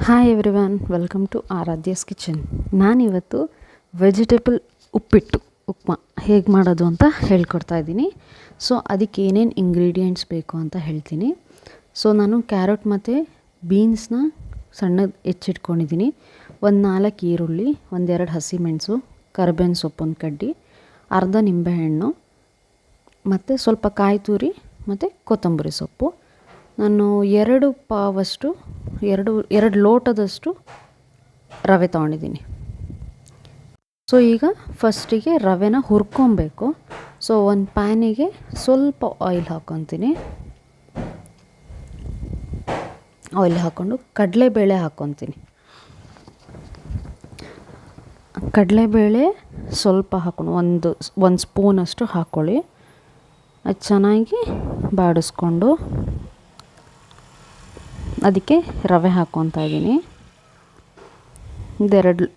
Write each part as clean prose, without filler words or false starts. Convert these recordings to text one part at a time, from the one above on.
Hi everyone, welcome to Aaradhya's kitchen. ನಾನಿವತ್ತು vegetable upma ಹೇಗೆ ಮಾಡೋದು ಅಂತ ಹೇಳ್ಕೊಡ್ತಾ ಇದ್ದೀನಿ. ಸೊ ಅದಕ್ಕೆ ಏನೇನು ಇಂಗ್ರೀಡಿಯೆಂಟ್ಸ್ ಬೇಕು ಅಂತ ಹೇಳ್ತೀನಿ. ಸೊ ನಾನು ಕ್ಯಾರೆಟ್ ಮತ್ತು ಬೀನ್ಸ್ನ ಸಣ್ಣಗೆ ಹೆಚ್ಚಿಟ್ಕೊಂಡಿದ್ದೀನಿ. ಒಂದು 4 ಈರುಳ್ಳಿ, 1-2 ಹಸಿಮೆಣಸು, ಕರಿಬೇವಿನ ಸೊಪ್ಪು ಕಡ್ಡಿ, ಅರ್ಧ ನಿಂಬೆಹಣ್ಣು ಮತ್ತು ಸ್ವಲ್ಪ ಕಾಯಿ ತುರಿ ಮತ್ತು ಕೊತ್ತಂಬರಿ ಸೊಪ್ಪು. ನಾನು 2 ಪಾವಷ್ಟು ಎರಡು ಲೋಟದಷ್ಟು ರವೆ ತೊಗೊಂಡಿದ್ದೀನಿ. ಸೊ ಈಗ ಫಸ್ಟಿಗೆ ರವೆನ ಹುರ್ಕೊಬೇಕು. ಸೊ ಒಂದು ಪ್ಯಾನಿಗೆ ಸ್ವಲ್ಪ ಆಯಿಲ್ ಹಾಕ್ಕೊತೀನಿ. ಆಯಿಲ್ ಹಾಕ್ಕೊಂಡು ಕಡಲೆಬೇಳೆ ಹಾಕ್ಕೊತೀನಿ. ಕಡಲೆಬೇಳೆ ಸ್ವಲ್ಪ ಹಾಕ್ಕೊಂಡು ಒಂದು ಸ್ಪೂನಷ್ಟು ಹಾಕ್ಕೊಳ್ಳಿ. ಅದು ಚೆನ್ನಾಗಿ ಬಾಡಿಸ್ಕೊಂಡು ಅದಕ್ಕೆ ರವೆ ಹಾಕ್ಕೊತಾ ಇದ್ದೀನಿ.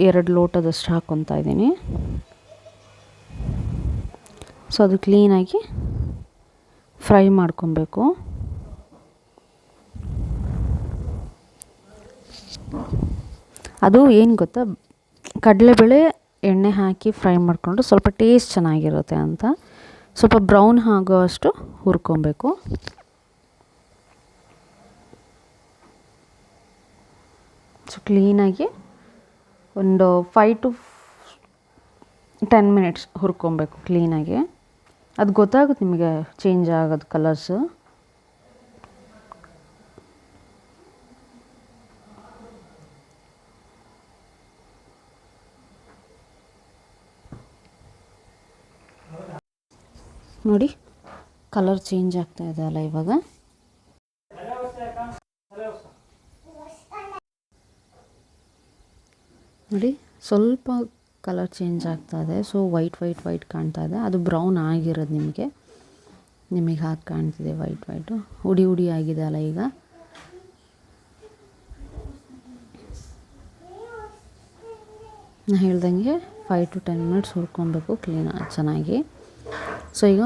ಎರಡು ಲೋಟದಷ್ಟು ಹಾಕ್ಕೊತಾ ಇದ್ದೀನಿ. ಸೊ ಅದು ಕ್ಲೀನಾಗಿ ಫ್ರೈ ಮಾಡ್ಕೊಬೇಕು. ಅದು ಏನು ಗೊತ್ತಾ, ಕಡಲೆಬೇಳೆ ಎಣ್ಣೆ ಹಾಕಿ ಫ್ರೈ ಮಾಡಿಕೊಂಡು ಸ್ವಲ್ಪ ಟೇಸ್ಟ್ ಚೆನ್ನಾಗಿರುತ್ತೆ ಅಂತ ಸ್ವಲ್ಪ ಬ್ರೌನ್ ಆಗೋ ಅಷ್ಟು ಹುರ್ಕೊಬೇಕು. ಸೊ ಕ್ಲೀನಾಗಿ ಒಂದು 5 to 10 ಮಿನಿಟ್ಸ್ ಹುರ್ಕೊಬೇಕು ಕ್ಲೀನಾಗಿ. ಅದು ಗೊತ್ತಾಗುತ್ತೆ ನಿಮಗೆ ಚೇಂಜ್ ಆಗೋದು ಕಲರ್ಸು. ನೋಡಿ ಕಲರ್ ಚೇಂಜ್ ಆಗ್ತಾ ಇದೆ ಅಲ್ಲ ಇವಾಗ. ನೋಡಿ ಸ್ವಲ್ಪ ಕಲರ್ ಚೇಂಜ್ ಆಗ್ತಾ ಇದೆ. ಸೊ ವೈಟ್ ಕಾಣ್ತಾ ಇದೆ. ಅದು ಬ್ರೌನ್ ಆಗಿರೋದು ನಿಮಗೆ ಹಾಗೆ ಕಾಣ್ತಿದೆ. ವೈಟು ಹುಡಿ ಆಗಿದೆ ಅಲ್ಲ ಈಗ. ನಾನು ಹೇಳ್ದಂಗೆ 5 to 10 ಮಿನಿಟ್ಸ್ ಹುರ್ಕೊಬೇಕು ಚೆನ್ನಾಗಿ. ಸೊ ಈಗ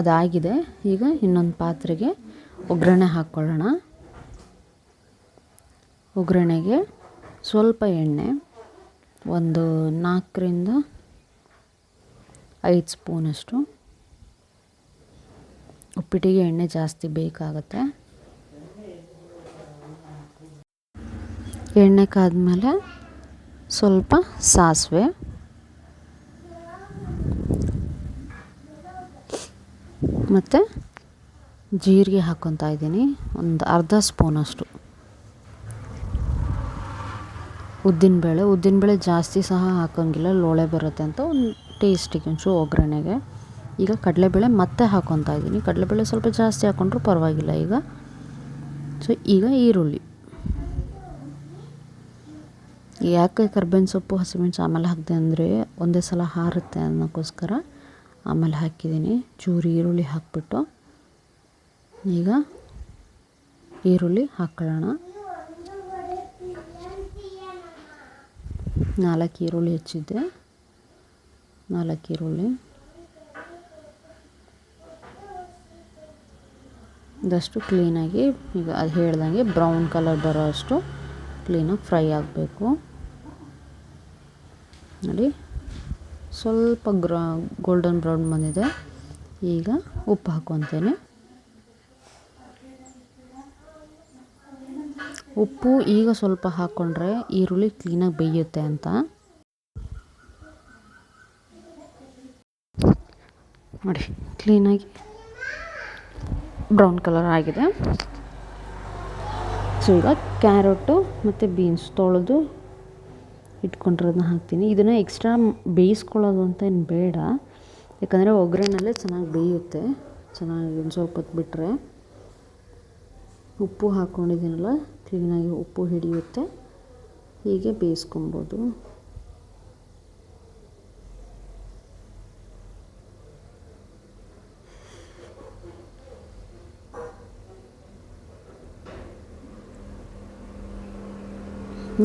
ಅದಾಗಿದೆ. ಈಗ ಇನ್ನೊಂದು ಪಾತ್ರೆಗೆ ಒಗ್ಗರಣೆ ಹಾಕ್ಕೊಳ್ಳೋಣ. ಒಗ್ಗರಣೆಗೆ ಸ್ವಲ್ಪ ಎಣ್ಣೆ, ಒಂದು 4ರಿಂದ 5 ಸ್ಪೂನಷ್ಟು. ಉಪ್ಪಿಟ್ಟಿಗೆ ಎಣ್ಣೆ ಜಾಸ್ತಿ ಬೇಕಾಗುತ್ತೆ. ಎಣ್ಣೆ ಕಾದ್ಮೇಲೆ ಸ್ವಲ್ಪ ಸಾಸಿವೆ, ಮತ್ತು ಜೀರಿಗೆ ಹಾಕ್ಕೊತಾ ಇದ್ದೀನಿ, ಒಂದು ಅರ್ಧ ಸ್ಪೂನಷ್ಟು. ಉದ್ದಿನಬೇಳೆ ಜಾಸ್ತಿ ಸಹ ಹಾಕೋಂಗಿಲ್ಲ, ಲೋಳೆ ಬರುತ್ತೆ ಅಂತ ಒಂದು ಟೇಸ್ಟಿಗೆ ಒಂಚೂರು ಒಗ್ಗರಣೆಗೆ. ಈಗ ಕಡಲೆಬೇಳೆ ಮತ್ತೆ ಹಾಕ್ಕೊತಾ ಇದ್ದೀನಿ. ಕಡಲೆಬೇಳೆ ಸ್ವಲ್ಪ ಜಾಸ್ತಿ ಹಾಕ್ಕೊಂಡ್ರೂ ಪರವಾಗಿಲ್ಲ ಈಗ. ಸೊ ಈಗ ಈರುಳ್ಳಿ, ಯಾಕೆ ಕರಿಬೇವಿನ ಸೊಪ್ಪು ಹಸಿಮೆಣಸು ಆಮೇಲೆ ಹಾಕಿದೆ ಅಂದರೆ ಒಂದೇ ಸಲ ಹಾರುತ್ತೆ ಅನ್ನೋಕ್ಕೋಸ್ಕರ ಆಮೇಲೆ ಹಾಕಿದ್ದೀನಿ. ಚೂರು ಈರುಳ್ಳಿ ಹಾಕ್ಬಿಟ್ಟು ಈಗ ಈರುಳ್ಳಿ ಹಾಕ್ಕೊಳ್ಳೋಣ. 4 ಈರುಳ್ಳಿ ಹೆಚ್ಚಿದ್ದೆ. 4 ಈರುಳ್ಳಿ ಇದಷ್ಟು ಕ್ಲೀನಾಗಿ ಈಗ ಅದು ಹೇಳ್ದಂಗೆ ಬ್ರೌನ್ ಕಲರ್ ಬರೋ ಅಷ್ಟು ಕ್ಲೀನಾಗಿ ಫ್ರೈ ಆಗಬೇಕು. ನೋಡಿ ಸ್ವಲ್ಪ ಗೋಲ್ಡನ್ ಬ್ರೌನ್ ಬಂದಿದೆ. ಈಗ ಉಪ್ಪು ಹಾಕ್ಕೊತೇನೆ. ಉಪ್ಪು ಈಗ ಸ್ವಲ್ಪ ಹಾಕ್ಕೊಂಡ್ರೆ ಈರುಳ್ಳಿ ಕ್ಲೀನಾಗಿ ಬೇಯುತ್ತೆ ಅಂತ. ನೋಡಿ ಕ್ಲೀನಾಗಿ ಬ್ರೌನ್ ಕಲರ್ ಆಗಿದೆ. ಸೊ ಈಗ ಕ್ಯಾರೆಟು ಮತ್ತು ಬೀನ್ಸ್ ತೊಳೆದು ಇಟ್ಕೊಂಡಿರೋದನ್ನ ಹಾಕ್ತೀನಿ. ಇದನ್ನು ಎಕ್ಸ್ಟ್ರಾ ಬೇಯಿಸ್ಕೊಳ್ಳೋದು ಅಂತ ಏನು ಬೇಡ, ಯಾಕಂದರೆ ಒಗ್ಗರಣೆಲ್ಲೇ ಚೆನ್ನಾಗಿ ಬೇಯುತ್ತೆ. ಚೆನ್ನಾಗಿ ಒಂದು ಸ್ವಲ್ಪ ಹೊತ್ತು ಬಿಟ್ಟರೆ ಉಪ್ಪು ಹಾಕ್ಕೊಂಡಿದ್ದೀನಲ್ಲ, ಕ್ಲೀನಾಗಿ ಉಪ್ಪು ಹಿಡಿಯುತ್ತೆ. ಹೀಗೆ ಬೇಯಿಸ್ಕೊಬೋದು.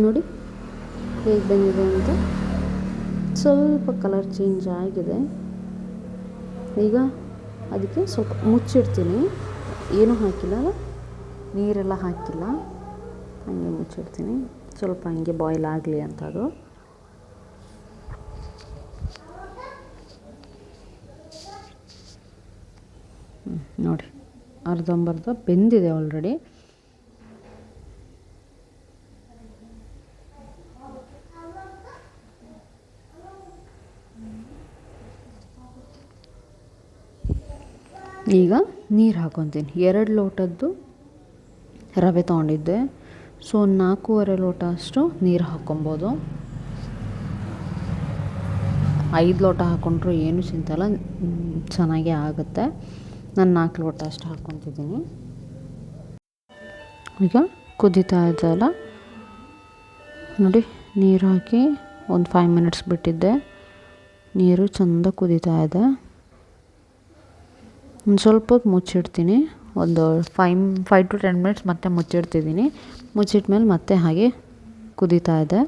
ನೋಡಿ ಹೇಗೆ ಬಂದಿದೆ ಅಂತ. ಸ್ವಲ್ಪ ಕಲರ್ ಚೇಂಜ್ ಆಗಿದೆ. ಈಗ ಅದಕ್ಕೆ ಸ್ವಲ್ಪ ಮುಚ್ಚಿಡ್ತೀನಿ. ಏನೂ ಹಾಕಿಲ್ಲ, ನೀರೆಲ್ಲ ಹಾಕಿಲ್ಲ, ಹಾಗೆ ಮುಚ್ಚಿ ಮುಚ್ಚಿಡ್ತೀನಿ. ಸ್ವಲ್ಪ ಹಿಂಗೆ ಬಾಯ್ಲ್ ಆಗಲಿ ಅಂತ ಅದು. ನೋಡಿ ಅರ್ಧಂಬರ್ಧ ಬೆಂದಿದೆ ಆಲ್ರೆಡಿ. ಈಗ ನೀರು ಹಾಕ್ಕೊತೀನಿ. 2 ಲೋಟದ್ದು ರವೆ ತೊಗೊಂಡಿದ್ದೆ. ಸೊ 4.25 ಲೋಟ ಅಷ್ಟು ನೀರು ಹಾಕ್ಕೊಬೋದು. 5 ಲೋಟ ಹಾಕ್ಕೊಂಡ್ರೂ ಏನೂ ಚಿಂತಲ್ಲ, ಚೆನ್ನಾಗೇ ಆಗುತ್ತೆ. ನಾನು 4 ಲೋಟ ಅಷ್ಟು ಹಾಕ್ಕೊತಿದ್ದೀನಿ. ಈಗ ಕುದೀತಾ ಇದೆಯಲ್ಲ ನೋಡಿ, ನೀರು ಹಾಕಿ ಒಂದು 5 ಮಿನಿಟ್ಸ್ ಬಿಟ್ಟಿದ್ದೆ. ನೀರು ಚೆಂದ ಕುದೀತಾ ಇದೆ. ಒಂದು ಸ್ವಲ್ಪ ಹೊತ್ತು ಮುಚ್ಚಿಡ್ತೀನಿ. ಒಂದು 5 to 10 ಮಿನಿಟ್ಸ್ ಮತ್ತೆ ಮುಚ್ಚಿಡ್ತಿದ್ದೀನಿ. ಮುಚ್ಚಿಟ್ಮೇಲೆ ಮತ್ತೆ ಹಾಗೆ ಕುದೀತಾ ಇದೆ.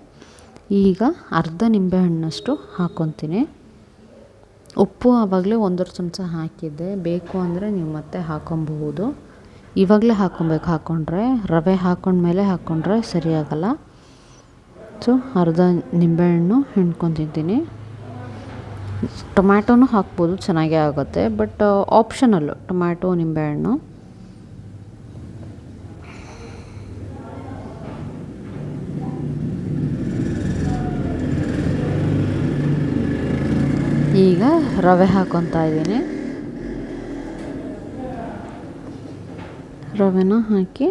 ಈಗ ಅರ್ಧ ನಿಂಬೆಹಣ್ಣಷ್ಟು ಹಾಕ್ಕೊತೀನಿ. ಉಪ್ಪು ಆವಾಗಲೇ 1 ಚಮಚ ಹಾಕಿದ್ದೆ. ಬೇಕು ಅಂದರೆ ನೀವು ಮತ್ತೆ ಹಾಕ್ಕೊಬಹುದು. ಇವಾಗಲೇ ಹಾಕ್ಕೊಂಡ್ರೆ ರವೆ ಹಾಕ್ಕೊಂಡ್ಮೇಲೆ ಹಾಕ್ಕೊಂಡ್ರೆ ಸರಿಯಾಗಲ್ಲ. ಸೊ ಅರ್ಧ ನಿಂಬೆಹಣ್ಣು ಹಿಂಡ್ಕೊತಿದ್ದೀನಿ. ಟೊಮ್ಯಾಟೋನು ಹಾಕ್ಬೋದು, ಚೆನ್ನಾಗೇ ಆಗುತ್ತೆ. ಬಟ್ ಆಪ್ಷನಲ್ಲು ಟೊಮ್ಯಾಟೊ ನಿಂಬೆಹಣ್ಣು. ಈಗ ರವೆ ಹಾಕ್ಕೊತಾ ಇದ್ದೀನಿ. ರವೆನ ಹಾಕಿ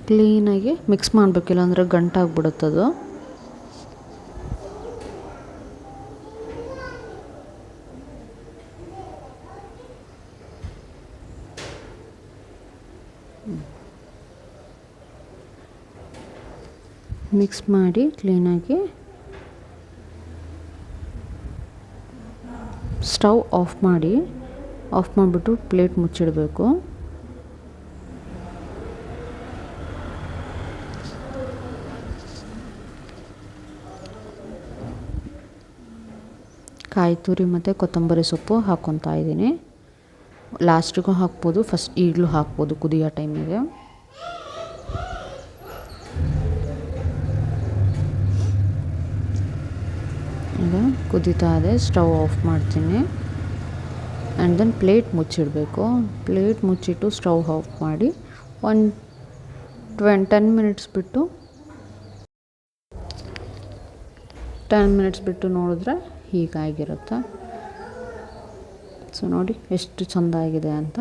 ಕ್ಲೀನಾಗಿ ಮಿಕ್ಸ್ ಮಾಡಬೇಕಿಲ್ಲ ಅಂದರೆ ಗಂಟಾಗ್ಬಿಡುತ್ತದು. ಮಿಕ್ಸ್ ಮಾಡಿ ಕ್ಲೀನಾಗಿ ಸ್ಟವ್ ಆಫ್ ಮಾಡಿಬಿಟ್ಟು ಪ್ಲೇಟ್ ಮುಚ್ಚಿಡಬೇಕು. ಕಾಯಿ ತುರಿ ಮತ್ತು ಕೊತ್ತಂಬರಿ ಸೊಪ್ಪು ಹಾಕ್ಕೊತಾ ಇದ್ದೀನಿ. ಲಾಸ್ಟಿಗೂ ಹಾಕ್ಬೋದು, ಈಗಲೂ ಹಾಕ್ಬೋದು ಕುದಿಯೋ ಟೈಮಿಗೆ. ಈಗ ಕುದೀತಾ ಇದೆ. ಸ್ಟವ್ ಆಫ್ ಮಾಡ್ತೀನಿ. ಆ್ಯಂಡ್ ದೆನ್ ಪ್ಲೇಟ್ ಮುಚ್ಚಿಡಬೇಕು. ಪ್ಲೇಟ್ ಮುಚ್ಚಿಟ್ಟು ಸ್ಟವ್ ಆಫ್ ಮಾಡಿ ಒಂದು 10 ಮಿನಿಟ್ಸ್ ಬಿಟ್ಟು ನೋಡಿದ್ರೆ ಹೀಗಾಗಿರುತ್ತೆ. ಸೊ ನೋಡಿ ಎಷ್ಟು ಚೆಂದ ಆಗಿದೆ ಅಂತ.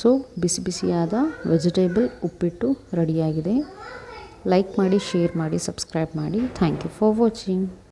ಸೊ ಬಿಸಿ ಬಿಸಿಯಾದ ವೆಜಿಟೇಬಲ್ ಉಪ್ಪಿಟ್ಟು ರೆಡಿಯಾಗಿದೆ. ಲೈಕ್ ಮಾಡಿ, ಶೇರ್ ಮಾಡಿ, ಸಬ್ಸ್ಕ್ರೈಬ್ ಮಾಡಿ. Thank you for watching.